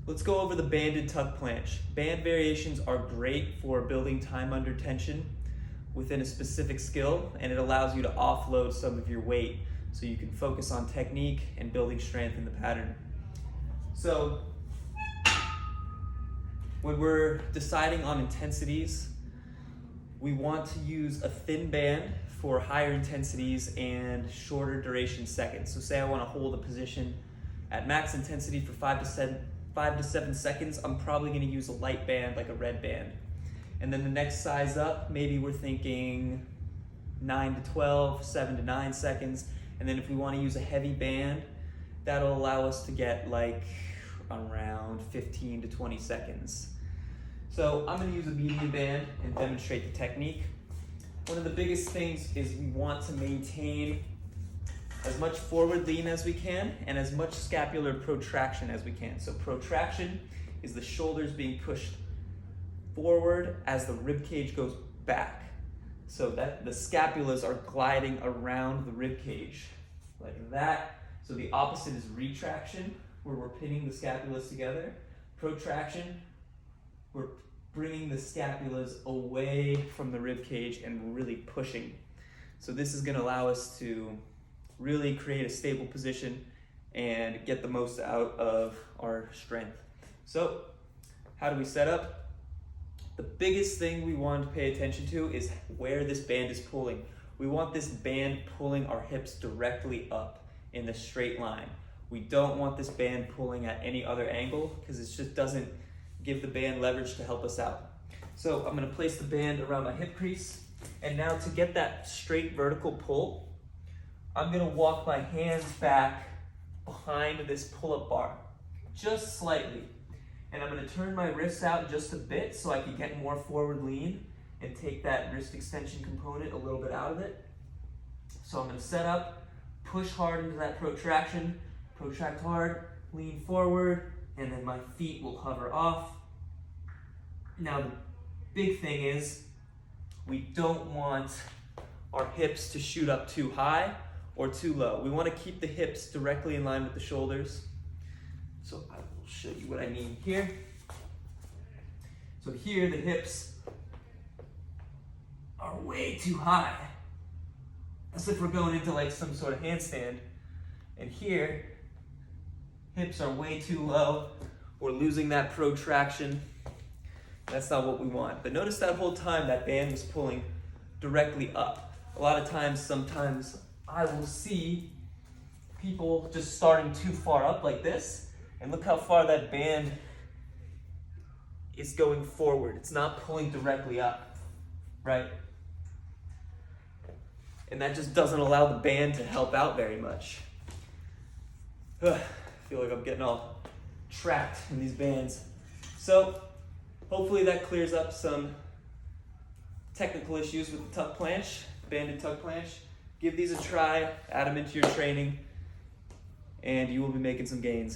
Let's go over the banded tuck planche. Band variations are great for building time under tension within a specific skill, and it allows you to offload some of your weight so you can focus on technique and building strength in the pattern. So when we're deciding on intensities, we want to use a thin band for higher intensities and shorter duration seconds. So say I want to hold a position at max intensity for 5 to 7 seconds, I'm probably going to use a light band like a red band. And then the next size up, maybe we're thinking 9 to 12, 7 to 9 seconds. And then if we want to use a heavy band, that'll allow us to get like around 15 to 20 seconds. So I'm going to use a medium band and demonstrate the technique. One of the biggest things is we want to maintain as much forward lean as we can and as much scapular protraction as we can. So protraction is the shoulders being pushed forward as the rib cage goes back, so that the scapulas are gliding around the rib cage like that. So the opposite is retraction, where we're pinning the scapulas together. Protraction, we're bringing the scapulas away from the rib cage and really pushing. So this is going to allow us to really create a stable position and get the most out of our strength. So how do we set up? The biggest thing we want to pay attention to is where this band is pulling. We want this band pulling our hips directly up in the straight line. We don't want this band pulling at any other angle because it just doesn't give the band leverage to help us out. So I'm going to place the band around my hip crease, and now to get that straight vertical pull, I'm going to walk my hands back behind this pull-up bar, just slightly. And I'm going to turn my wrists out just a bit so I can get more forward lean and take that wrist extension component a little bit out of it. So I'm going to set up, push hard into that protraction, protract hard, lean forward, and then my feet will hover off. Now the big thing is we don't want our hips to shoot up too high or too low. We want to keep the hips directly in line with the shoulders. So I will show you what I mean here. So here the hips are way too high, as if we're going into like some sort of handstand. And here, hips are way too low. We're losing that protraction. That's not what we want. But notice that whole time that band was pulling directly up. A lot of times, sometimes I will see people just starting too far up like this, and look how far that band is going forward. It's not pulling directly up, right? And that just doesn't allow the band to help out very much. I feel like I'm getting all trapped in these bands. So hopefully that clears up some technical issues with the tuck planche, banded tuck planche. Give these a try, add them into your training, and you will be making some gains.